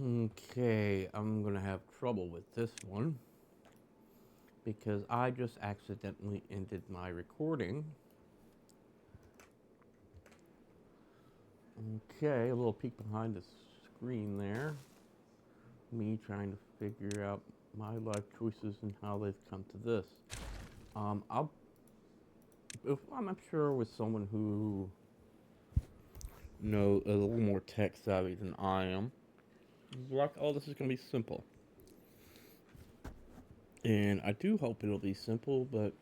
Okay, I'm gonna have trouble with this one because I just accidentally ended my recording. Okay, a little peek behind the screen there. Me trying to figure out my life choices and how they've come to this. I'll, if I'm sure with someone who know a little more tech savvy than I am, like, oh, this is gonna be simple. And I do hope it'll be simple, but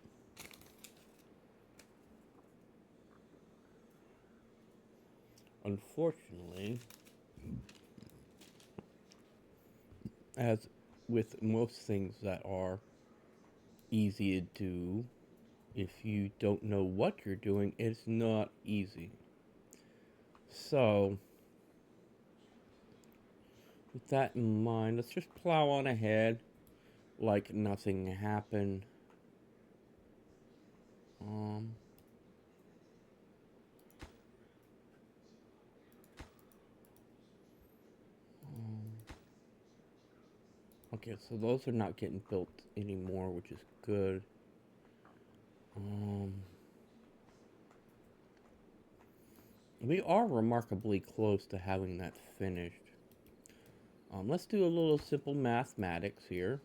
unfortunately, as with most things that are easy to do, if you don't know what you're doing, it's not easy. So, with that in mind, let's just plow on ahead like nothing happened. Um, um, okay, so those are not getting built anymore, which is good. Um, we are remarkably close to having that finished. Let's do a little simple mathematics here.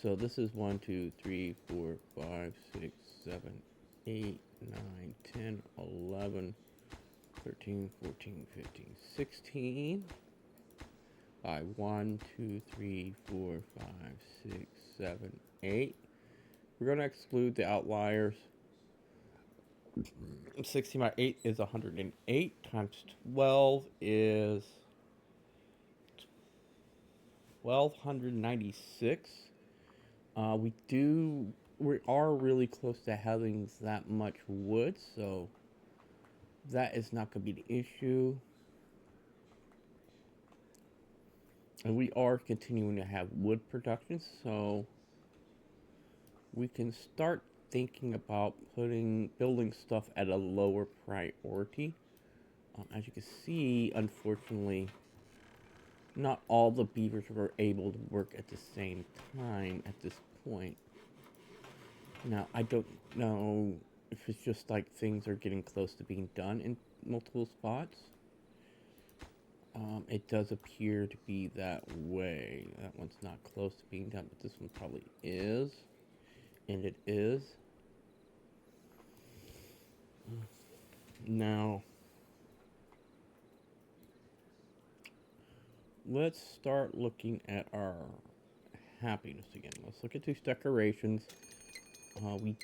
So this is 1, 2, 3, 4, 5, 6, 7, 8, 9, 10, 11, 13, 14, 15, 16. By 1, 2, 3, 4, 5, 6, 7, 8. We're going to exclude the outliers. 16 by 8 is 108 times 12 is 1296. We are really close to having that much wood, so that is not going to be the issue. And we are continuing to have wood production, so we can start thinking about building stuff at a lower priority. As you can see, unfortunately, not all the beavers were able to work at the same time at this point. Now, I don't know if it's just like things are getting close to being done in multiple spots. It does appear to be that way. That one's not close to being done, but this one probably is. And it is. Now, let's start looking at our happiness again. Let's look at these decorations. We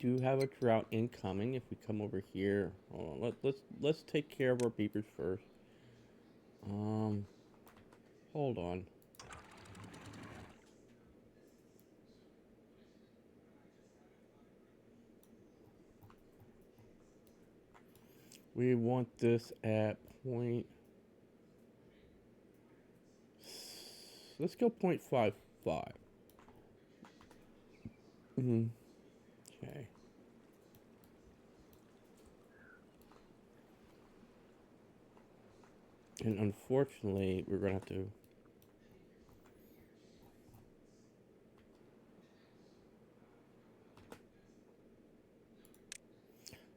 do have a drought incoming. If we come over here, hold on, let's take care of our beavers first. Um, hold on. We want this at point. Let's go 0.55. Okay. And unfortunately, we're gonna have to.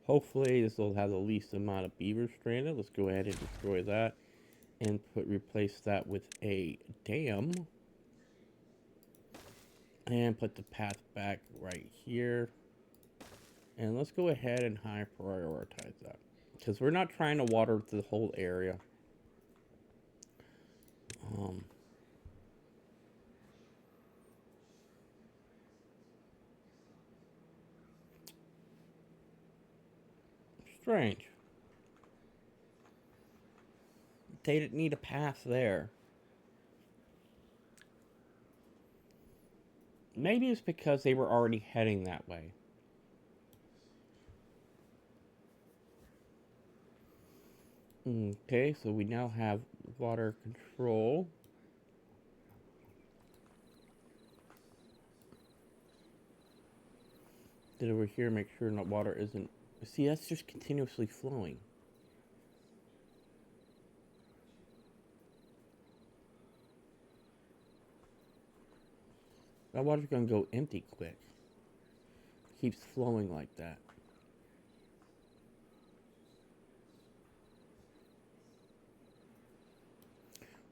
Hopefully, this will have the least amount of beaver stranded. Let's go ahead and destroy that and replace that with a dam. And put the path back right here. And let's go ahead and high prioritize that. Because we're not trying to water the whole area. Um, Strange. They didn't need a path there. Maybe it's because they were already heading that way. Okay, so we now have water control. Did over here make sure that water isn't. See, that's just continuously flowing. That water's gonna go empty quick. Keeps flowing like that.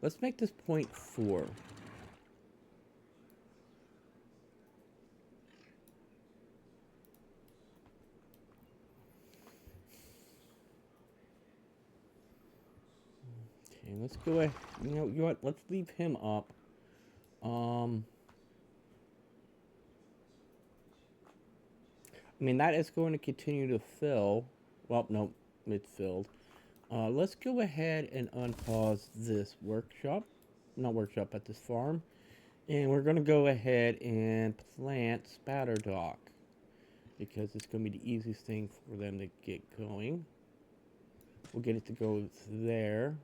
Let's make this 0.4. Okay, let's go ahead. You know what? Let's leave him up. I mean, that is going to continue to fill. Well, no, it's filled. Let's go ahead and unpause this workshop. Not workshop, but this farm. And we're going to go ahead and plant spatter dock. Because it's going to be the easiest thing for them to get going. We'll get it to go there.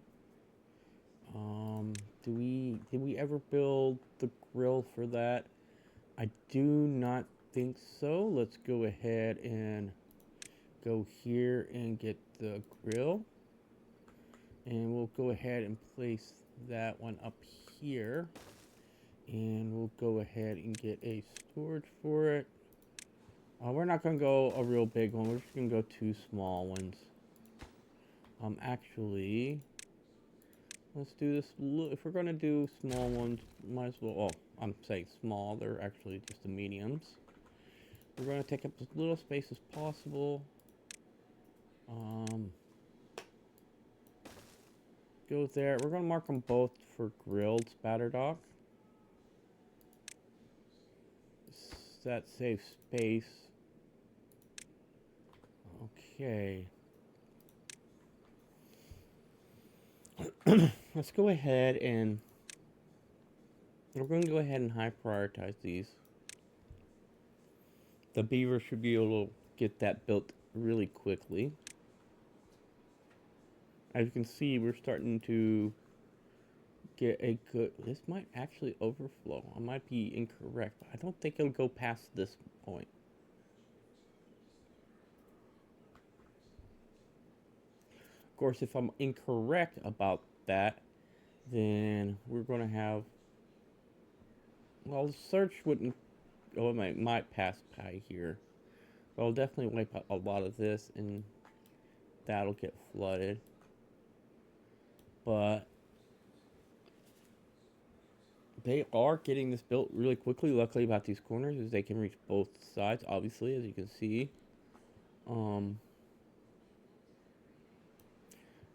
Did we ever build the grill for that? I do not think so. Let's go ahead and go here and get the grill. And we'll go ahead and place that one up here. And we'll go ahead and get a storage for it. We're not going to go a real big one. We're just going to go 2 small ones. Actually, let's do this. If we're going to do small ones, might as well. Oh, I'm saying small. They're actually just the mediums. We're going to take up as little space as possible. Go there. We're going to mark them both for grilled spatter dock. That saves space. Okay. Let's go ahead and we're going to go ahead and high prioritize these. The beaver should be able to get that built really quickly. As you can see, we're starting to get a good... This might actually overflow. I might be incorrect. I don't think it'll go past this point. Of course, if I'm incorrect about that, then we're going to have... Well, the search wouldn't... Oh, it might pass by here. But I'll definitely wipe out a lot of this, and that'll get flooded. But they are getting this built really quickly. Luckily about these corners is they can reach both sides, obviously, as you can see.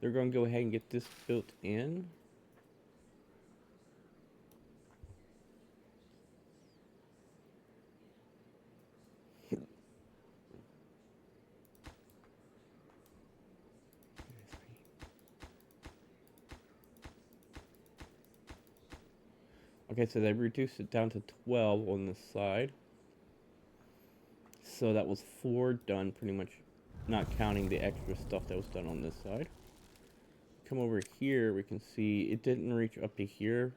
They're going to go ahead and get this built in. Okay, so they reduced it down to 12 on this side. So that was 4 done, pretty much, not counting the extra stuff that was done on this side. Come over here, we can see it didn't reach up to here.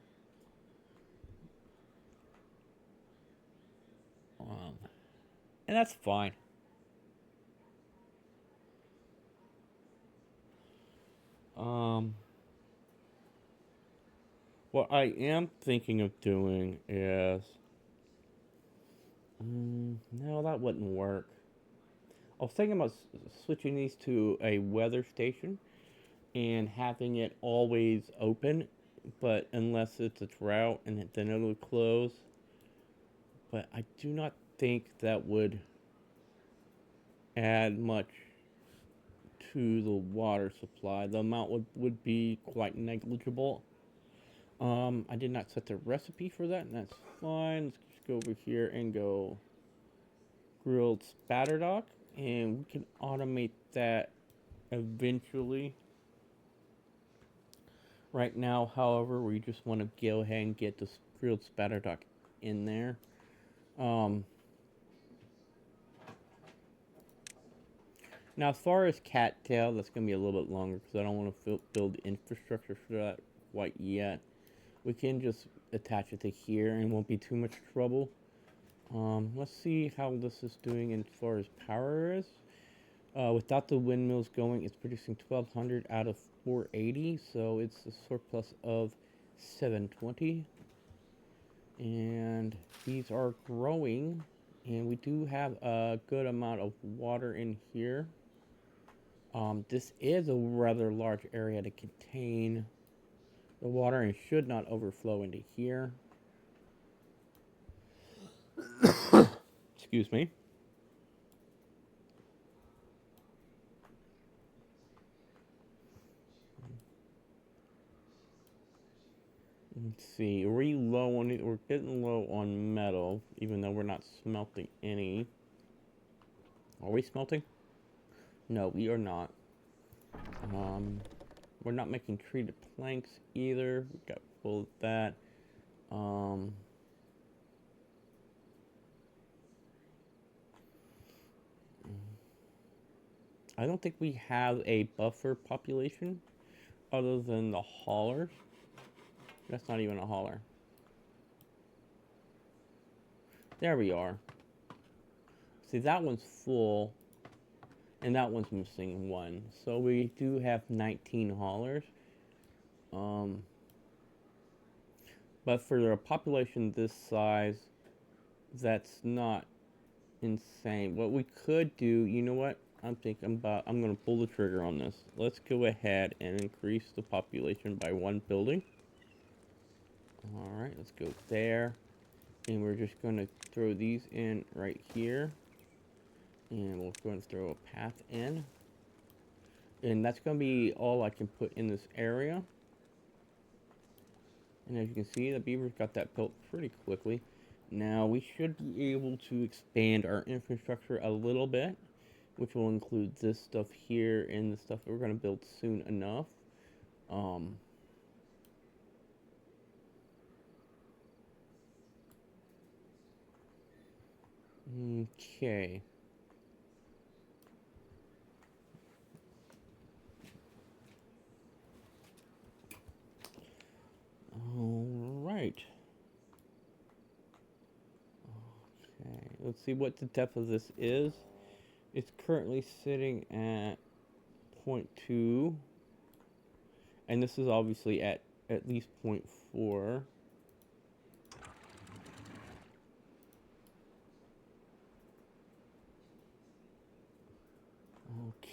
And that's fine. What I am thinking of doing is... no, that wouldn't work. I was thinking about switching these to a weather station and having it always open, but unless it's a drought, and then it'll close. But I do not think that would add much to the water supply. The amount would be quite negligible. I did not set the recipe for that, and that's fine. Let's just go over here and go grilled spatter dock, and we can automate that eventually. Right now, however, we just want to go ahead and get this grilled spatter dock in there. Now, as far as cattail, that's going to be a little bit longer because I don't want to build infrastructure for that quite yet. We can just attach it to here and won't be too much trouble. Let's see how this is doing as far as power is. Without the windmills going, it's producing 1200 out of 480, so it's a surplus of 720. And these are growing, and we do have a good amount of water in here. This is a rather large area to contain the water and should not overflow into here. Excuse me. Let's see. Are we low on it? We're getting low on metal, even though we're not smelting any. Are we smelting? No, we are not. Um, we're not making treated planks either. We got full of that. Um, I don't think we have a buffer population other than the haulers. That's not even a hauler. There we are. See, that one's full, and that one's missing one. So we do have 19 haulers. But for a population this size, that's not insane. What we could do, you know what? I'm going to pull the trigger on this. Let's go ahead and increase the population by one building. All right, let's go there. And we're just going to throw these in right here. And we'll go and throw a path in. And that's going to be all I can put in this area. And as you can see, the beavers got that built pretty quickly. Now we should be able to expand our infrastructure a little bit, which will include this stuff here and the stuff that we're going to build soon enough. Okay. All right. Okay. Let's see what the depth of this is. It's currently sitting at 0.2. And this is obviously at least 0.4.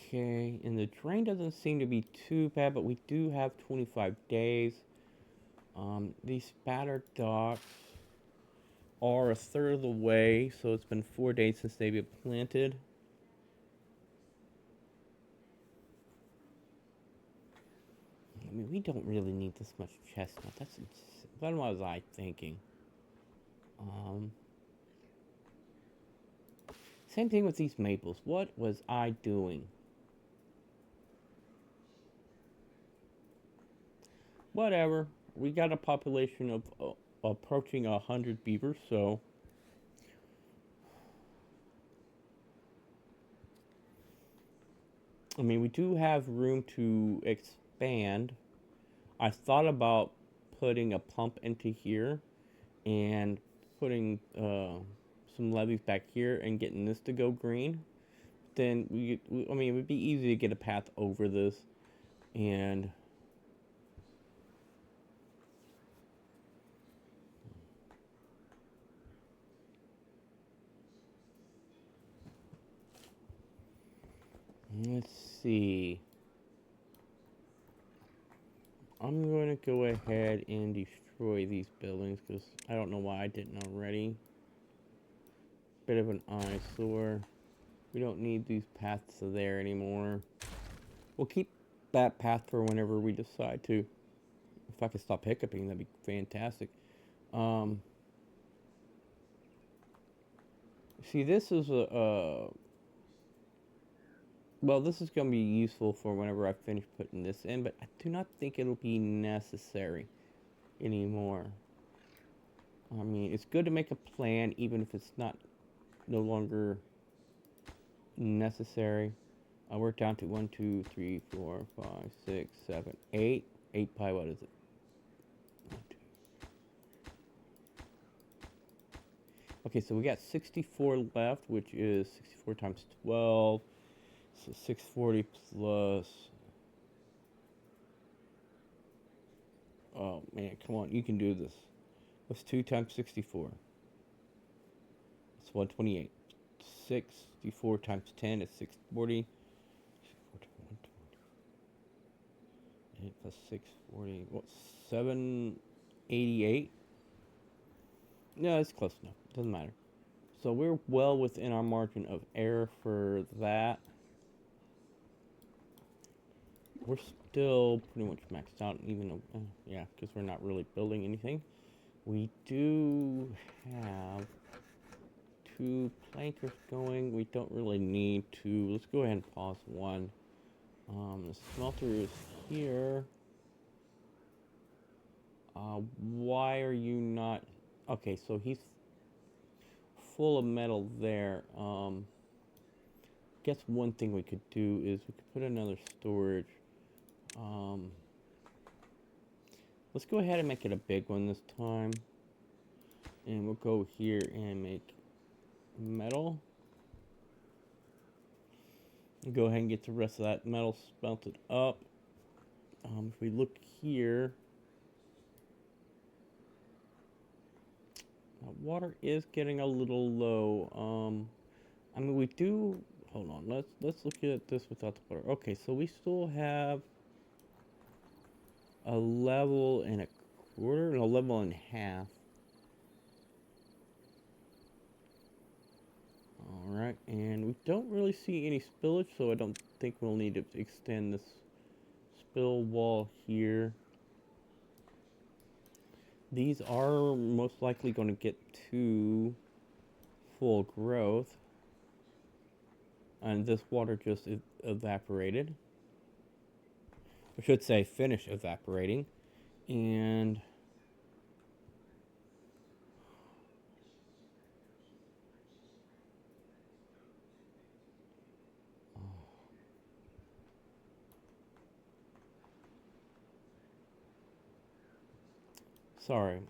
Okay, and the drain doesn't seem to be too bad, but we do have 25 days. These spatter docks are a third of the way, so it's been 4 days since they've been planted. I mean, we don't really need this much chestnut. That's insane. What was I thinking? Same thing with these maples. What was I doing? Whatever. We got a population of approaching 100 beavers, so I mean, we do have room to expand. I thought about putting a pump into here and putting some levees back here and getting this to go green. Then I mean, it would be easy to get a path over this, and let's see. I'm going to go ahead and destroy these buildings because I don't know why I didn't already. Bit of an eyesore. We don't need these paths there anymore. We'll keep that path for whenever we decide to. If I could stop hiccuping, that'd be fantastic. See, this is well, this is going to be useful for whenever I finish putting this in, but I do not think it'll be necessary anymore. I mean, it's good to make a plan, even if it's no longer necessary. We're down to 1, 2, 3, 4, 5, 6, 7, 8. 8 pi, what is it? 1, 2. Okay, so we got 64 left, which is 64 times 12. So 640 plus. Oh man, come on, you can do this. What's 2 times 64? It's 128. 64 times 10 is 640. 8 plus 640. What? 788? No, it's close enough. Doesn't matter. So we're well within our margin of error for that. We're still pretty much maxed out, even though, yeah, because we're not really building anything. We do have 2 plankers going. We don't really need to. Let's go ahead and pause one. The smelter is here. Why are you not? Okay, so he's full of metal there. Guess one thing we could do is we could put another storage. Let's go ahead and make it a big one this time. And we'll go here and make metal. Go ahead and get the rest of that metal smelted up. If we look here, water is getting a little low. I mean, we do. Hold on. Let's look at this without the water. Okay, so we still have a level and a quarter, and a level and a half. Alright, and we don't really see any spillage, so I don't think we'll need to extend this spill wall here. These are most likely going to get to full growth. And this water just evaporated. I should say finished evaporating. And sorry.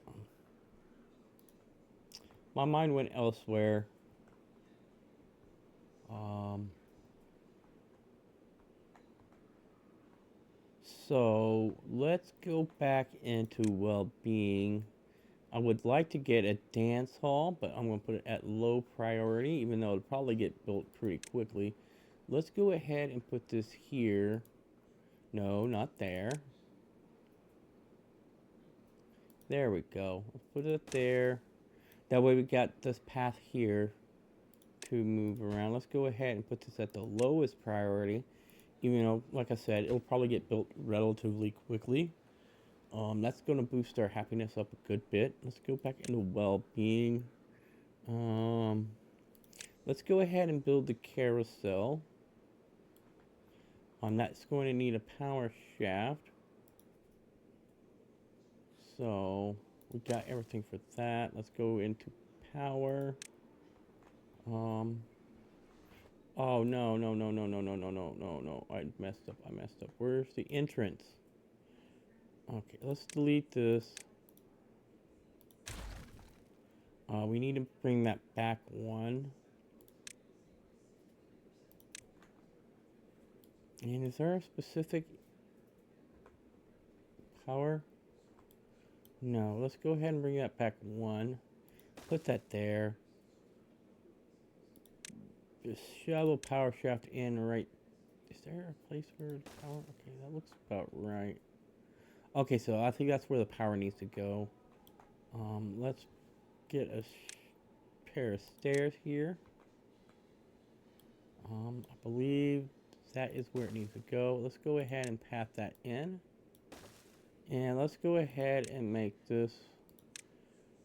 My mind went elsewhere. So let's go back into well-being. I would like to get a dance hall, but I'm going to put it at low priority, even though it'll probably get built pretty quickly. Let's go ahead and put this here. No, not there. There we go. Let's put it there. That way we got this path here to move around. Let's go ahead and put this at the lowest priority. Even though, like I said, it'll probably get built relatively quickly. That's going to boost our happiness up a good bit. Let's go back into well-being. Let's go ahead and build the carousel. That's going to need a power shaft. So we got everything for that. Let's go into power. Oh no. I messed up. Where's the entrance? Okay, let's delete this. We need to bring that back one. And is there a specific power? No, let's go ahead and bring that back one. Put that there. Just shovel power shaft in right. Is there a place for the power? Okay, that looks about right. Okay, so I think that's where the power needs to go. Let's get a pair of stairs here. I believe that is where it needs to go. Let's go ahead and path that in. And let's go ahead and make this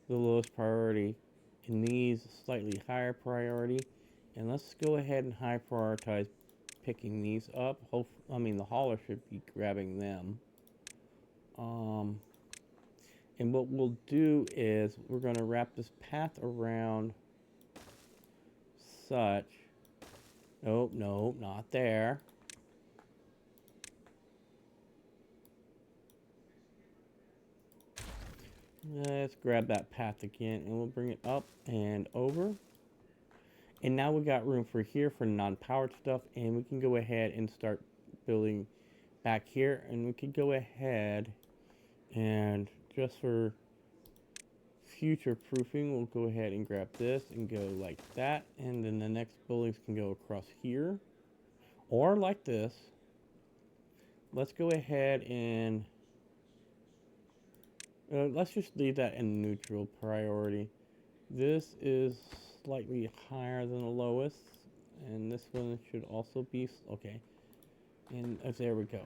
the lowest priority and these slightly higher priority. And let's go ahead and high prioritize picking these up. The hauler should be grabbing them. And what we'll do is we're going to wrap this path around such. No, not there. Let's grab that path again and we'll bring it up and over. And now we got room for here for non-powered stuff, and we can go ahead and start building back here, and we can go ahead and just for future proofing, we'll go ahead and grab this and go like that, and then the next buildings can go across here, or like this. Let's go ahead and let's just leave that in neutral priority. This is slightly higher than the lowest, and this one should also be okay. And there we go.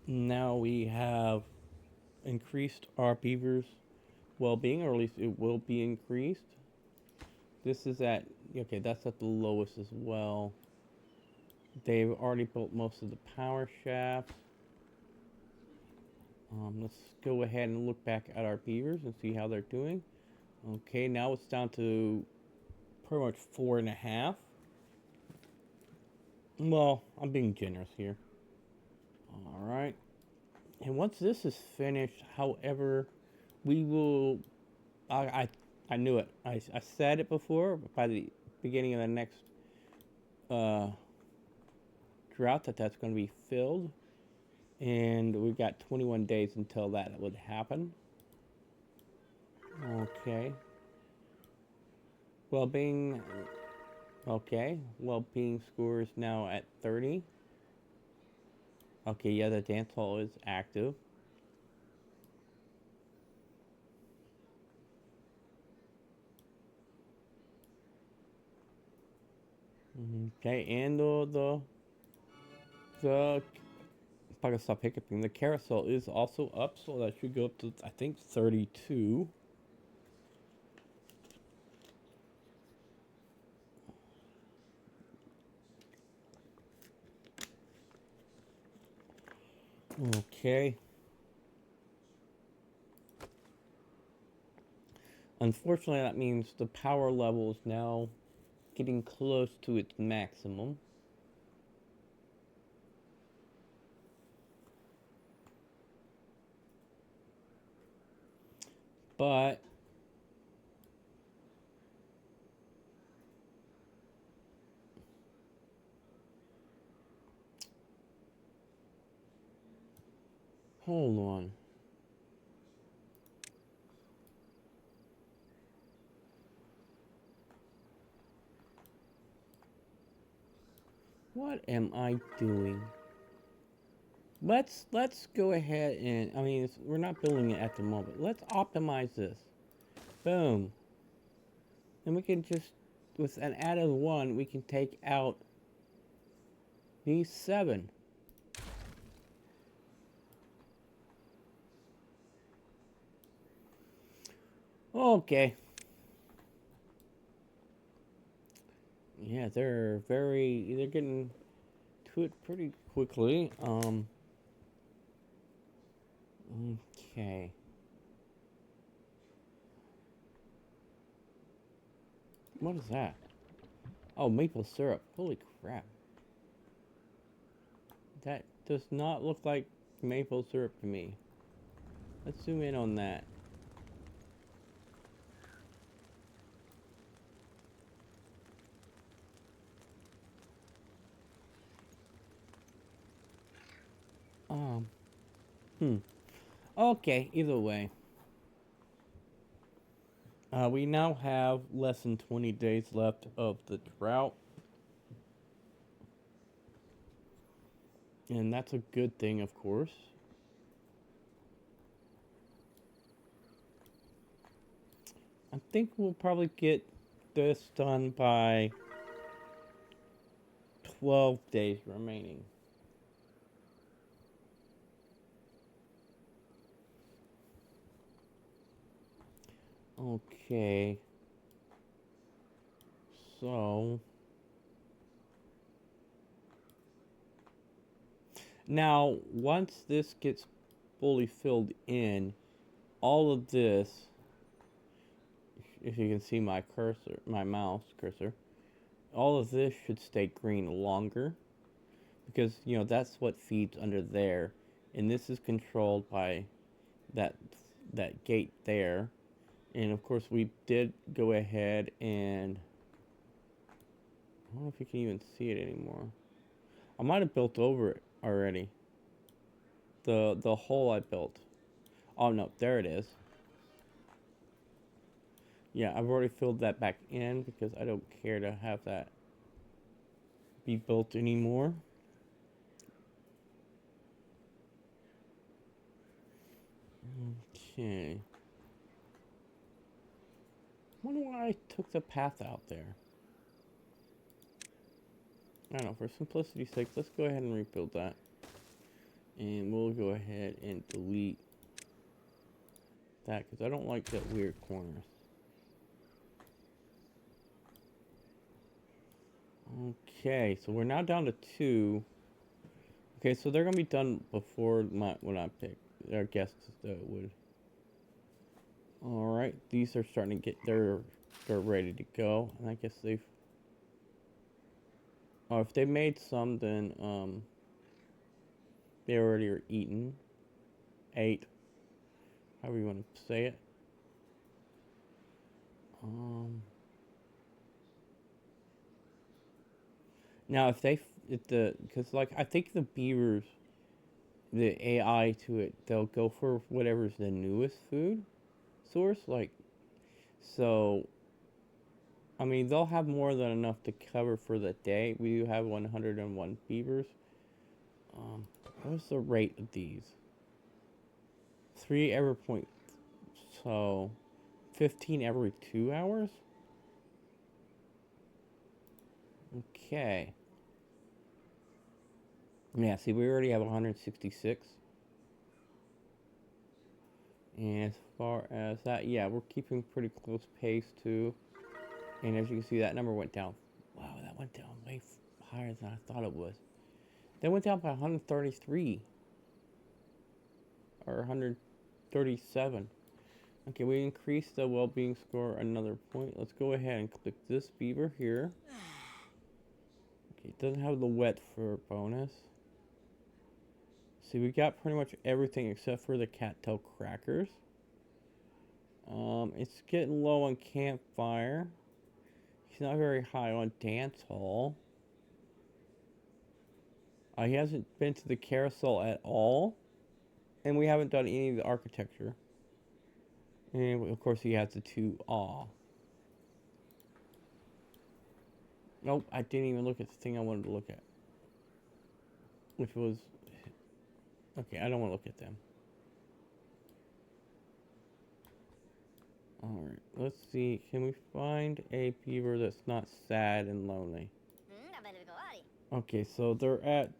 Now we have increased our beavers' well-being, or at least it will be increased. This is at, okay, that's at the lowest as well. They've already built most of the power shafts. Let's go ahead and look back at our beavers and see how they're doing. Okay, now it's down to pretty much 4.5. Well, I'm being generous here. Alright. And once this is finished, however, we will... I knew it. I said it before, but by the beginning of the next drought that's going to be filled. And we've got 21 days until that would happen. Okay. Well-being... Okay. Well-being score is now at 30. Okay, yeah, the dance hall is active. Okay, and the if I can stop hiccuping, the carousel is also up, so that should go up to, I think, 32. Okay. Unfortunately, that means the power level is now getting close to its maximum. But hold on. What am I doing? Let's go ahead and, I mean, we're not building it at the moment. Let's optimize this. Boom. And we can just, with an added 1, we can take out these 7. Okay. Yeah, they're getting to it pretty quickly. Okay. What is that? Oh, maple syrup. Holy crap. That does not look like maple syrup to me. Let's zoom in on that. Okay, either way. We now have less than 20 days left of the drought. And that's a good thing, of course. I think we'll probably get this done by 12 days remaining. Okay. So now, once this gets fully filled in, all of this, if you can see my cursor, my mouse cursor, all of this should stay green longer, because, you know, that's what feeds under there, and this is controlled by that gate there. And of course, we did go ahead and I don't know if you can even see it anymore. I might have built over it already. The hole I built. Oh no, there it is. Yeah, I've already filled that back in because I don't care to have that be built anymore. Okay. I wonder why I took the path out there. I don't know, for simplicity's sake, let's go ahead and rebuild that. And we'll go ahead and delete that because I don't like that weird corners. Okay, so we're now down to 2. Okay, so they're gonna be done before when I pick. Our guests that would. All right, these are starting to get. They're ready to go, and I guess they've. Oh, if they made some, then they already are eaten. 8. However you want to say it. Now because like I think the beavers, the AI to it, they'll go for whatever's the newest food source. Like, so, I mean, they'll have more than enough to cover for the day. We do have 101 beavers. What's the rate of these? 3 every point. So, 15 every 2 hours? Okay. Yeah, see, we already have 166. And as far as that, yeah, we're keeping pretty close pace too. And as you can see, that number went down. Wow, that went down way higher than I thought it was. They went down by 133 or 137. Okay, we increased the well-being score another point. Let's go ahead and click this beaver here. Okay, it doesn't have the wet fur bonus. See, we got pretty much everything except for the cattail crackers. It's getting low on campfire. He's not very high on dance hall. He hasn't been to the carousel at all. And we haven't done any of the architecture. And of course he has the 2 awe. Nope, I didn't even look at the thing I wanted to look at. Which was... Okay, I don't want to look at them. Alright, let's see. Can we find a beaver that's not sad and lonely? Okay, so they're at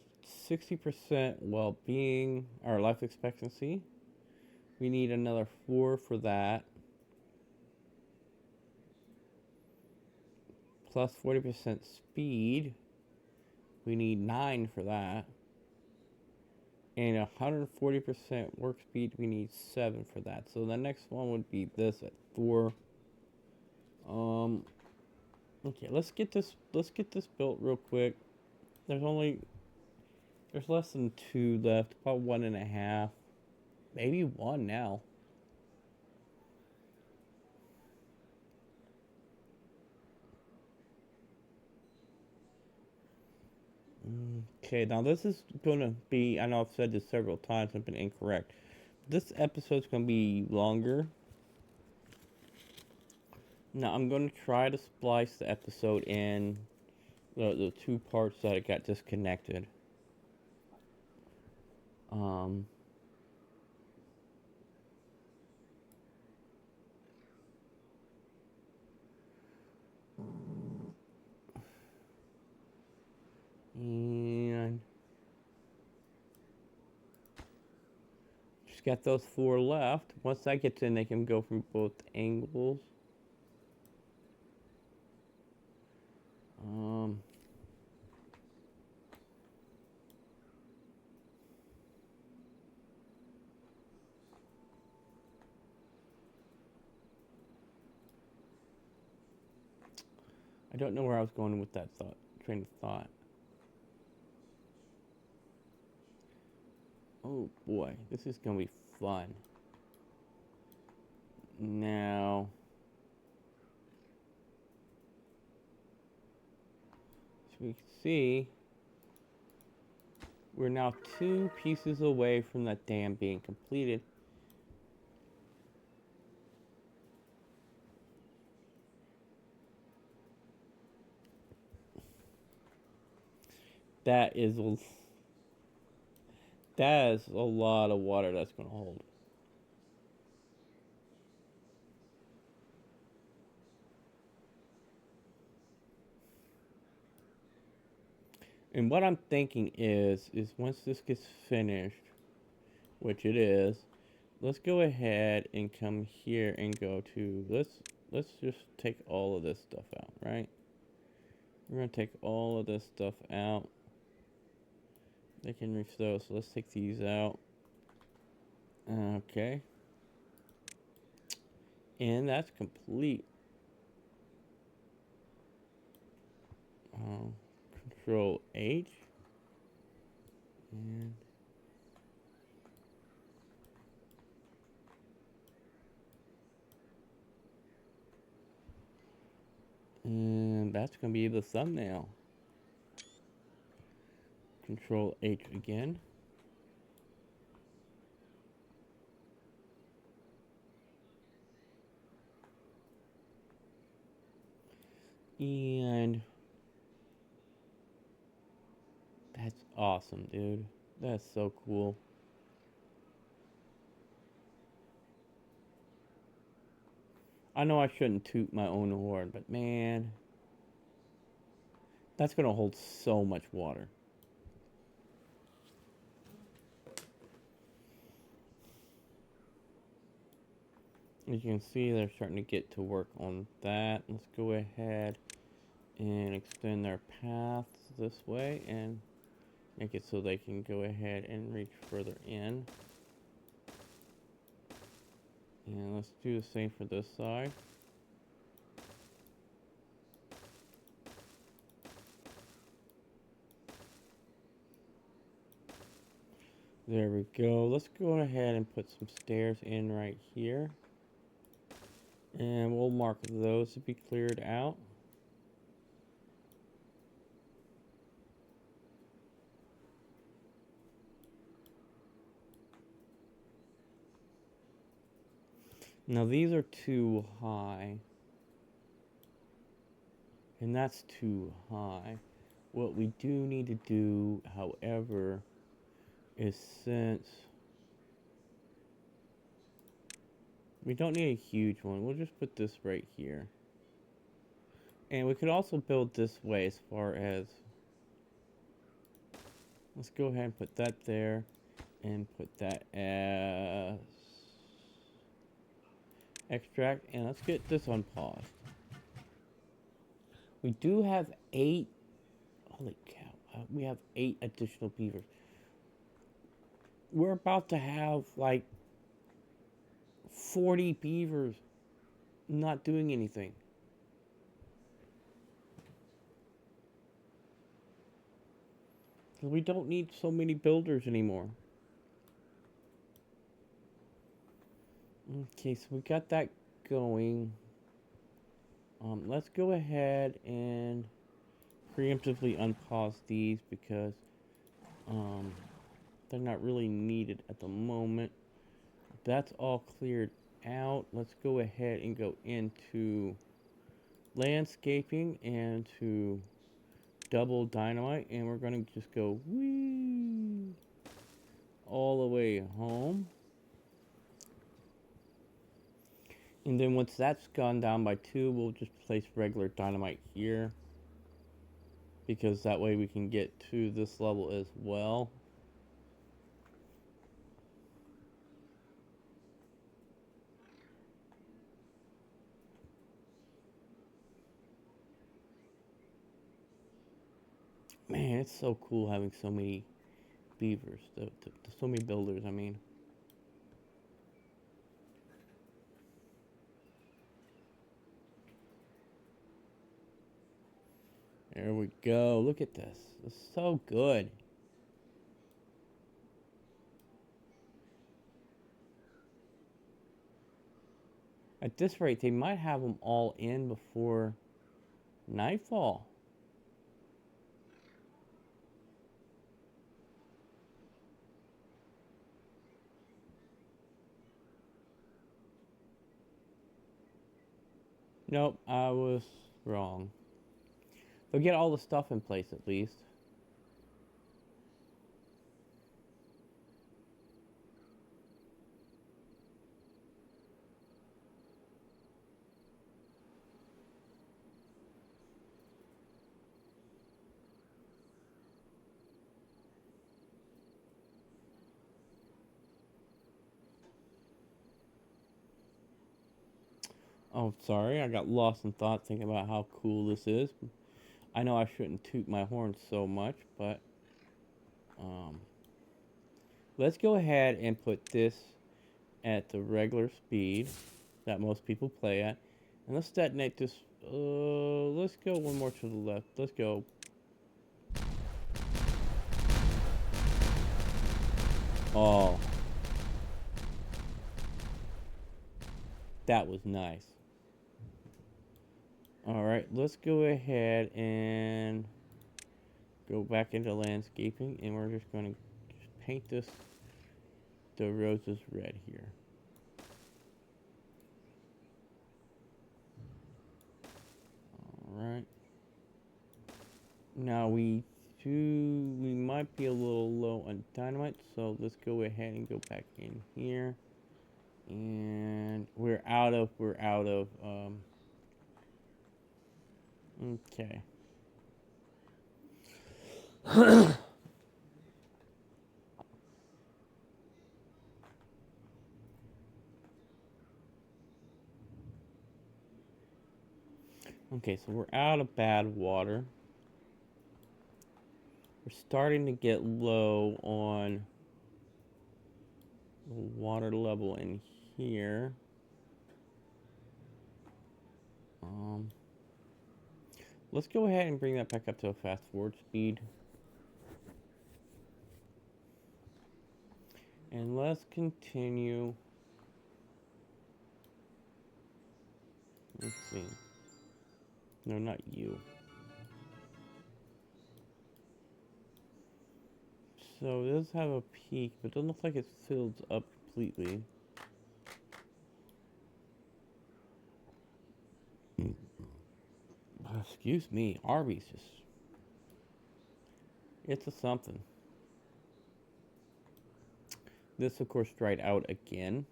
60% well-being, or life expectancy. We need another 4 for that. Plus 40% speed. We need 9 for that. And 140% work speed, we need 7 for that. So the next one would be this at 4. Okay, let's get this built real quick. There's less than 2 left, about 1.5. Maybe 1 now. Okay, now this is gonna be, I know I've said this several times, I've been incorrect. This episode's gonna be longer. Now I'm gonna try to splice the episode in the 2 parts that it got disconnected. And just got those 4 left. Once that gets in, they can go from both angles. I don't know where I was going with that train of thought. Oh boy, this is gonna be fun. Now, as we can see, we're now 2 pieces away from that dam being completed. That is that is a lot of water that's gonna hold. And what I'm thinking is once this gets finished, which it is, let's go ahead and come here and go to let's just take all of this stuff out, right? We're gonna take all of this stuff out. They can reach those, so let's take these out. Okay. And that's complete. Um, Control H. And that's gonna be the thumbnail. Control H again. And that's awesome, dude. That's so cool. I know I shouldn't toot my own horn, but man, that's gonna hold so much water. As you can see, they're starting to get to work on that. Let's go ahead and extend their paths this way and make it so they can go ahead and reach further in. And let's do the same for this side. There we go. Let's go ahead and put some stairs in right here. And we'll mark those to be cleared out. Now these are too high. And that's too high. What we do need to do, however, is since we don't need a huge one, we'll just put this right here. And we could also build this way as far as, let's go ahead and put that there and put that as extract, and let's get this unpaused. We do have 8, holy cow, we have 8 additional beavers. We're about to have like 40 beavers not doing anything. We don't need so many builders anymore. Okay, so we got that going. Let's go ahead and preemptively unpause these because they're not really needed at the moment. That's all cleared out. Let's go ahead and go into landscaping and to double dynamite, and we're gonna just go whee all the way home. And then once that's gone down by 2, we'll just place regular dynamite here, because that way we can get to this level as well. Man, it's so cool having so many beavers, so many builders, I mean. There we go. Look at this. It's so good. At this rate, they might have them all in before nightfall. Nope, I was wrong. They'll get all the stuff in place at least. Oh, sorry, I got lost in thought thinking about how cool this is. I know I shouldn't toot my horn so much, but um, let's go ahead and put this at the regular speed that most people play at. And let's detonate this. Let's go one more to the left. Let's go. Oh, that was nice. Alright, let's go ahead and go back into landscaping. And we're just going to paint the roses red here. Alright. Now we might be a little low on dynamite, so let's go ahead and go back in here. And we're out of, okay. Okay, so we're out of bad water. We're starting to get low on the water level in here. Let's go ahead and bring that back up to a fast forward speed. And let's continue. Let's see. No, not you. So it does have a peak, but it doesn't look like it's filled up completely. Excuse me, Arby's just... It's a something. This, of course, dried out again.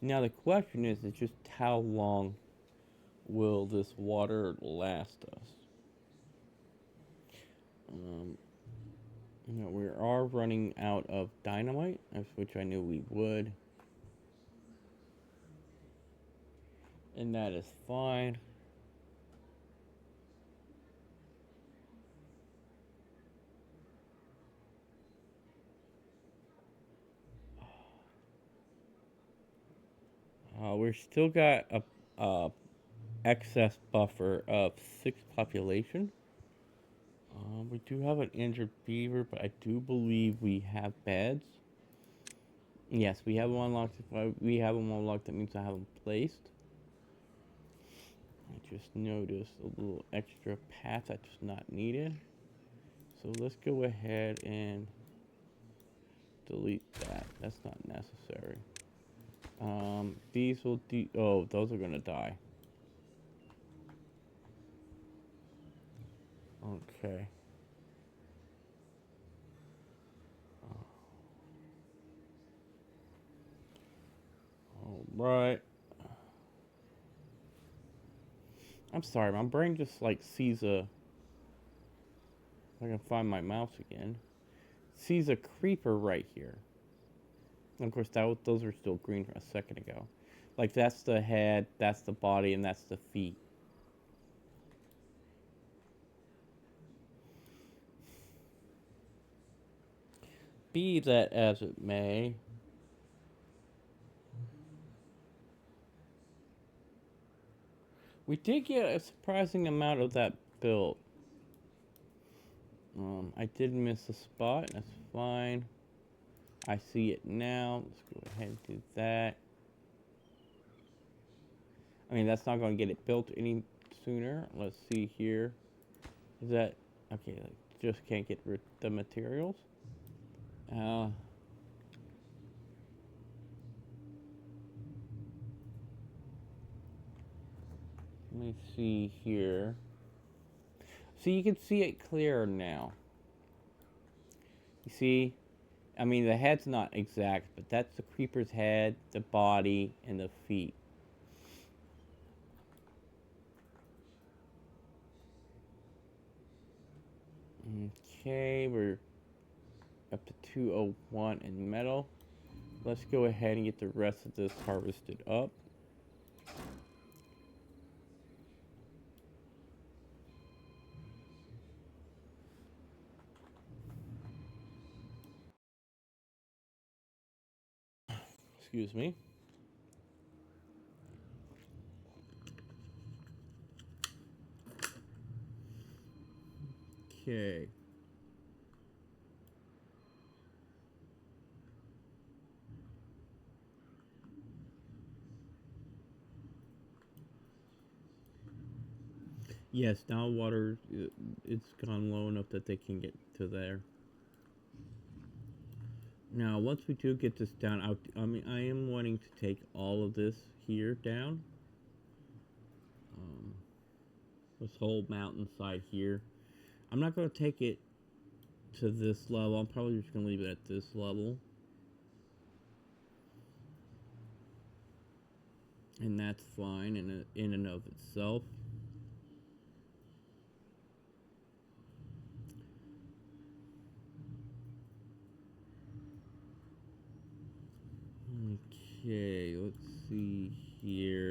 Now the question is just how long will this water last us? You know, we are running out of dynamite, which I knew we would. And that is fine. We're still got a excess buffer of 6 population. We do have an injured beaver, but I do believe we have beds. Yes, we have them unlocked. If we have them unlocked, that means I have them placed. I just noticed a little extra path that's not needed. So let's go ahead and delete that. That's not necessary. These will oh, those are gonna die. Okay. All right. I'm sorry, my brain just like sees a. If I can find my mouse again. Sees a creeper right here. And of course, those are still green from a second ago. Like that's the head, that's the body, and that's the feet. Be that as it may, we did get a surprising amount of that built. I did miss a spot. That's fine. I see it now. Let's go ahead and do that. I mean, that's not going to get it built any sooner. Let's see here. Is that okay? Just can't get the materials. Let me see here. See, you can see it clearer now. You see, I mean, the head's not exact, but that's the creeper's head, the body, and the feet. Okay, we're up to 201 in metal. Let's go ahead and get the rest of this harvested up. Excuse me. Okay. Yes, now water, it's gone low enough that they can get to there. Now, once we do get this down, I mean, I am wanting to take all of this here down. Um, this whole mountainside here. I'm not going to take it to this level. I'm probably just going to leave it at this level. And that's fine in and of itself. Okay, let's see here.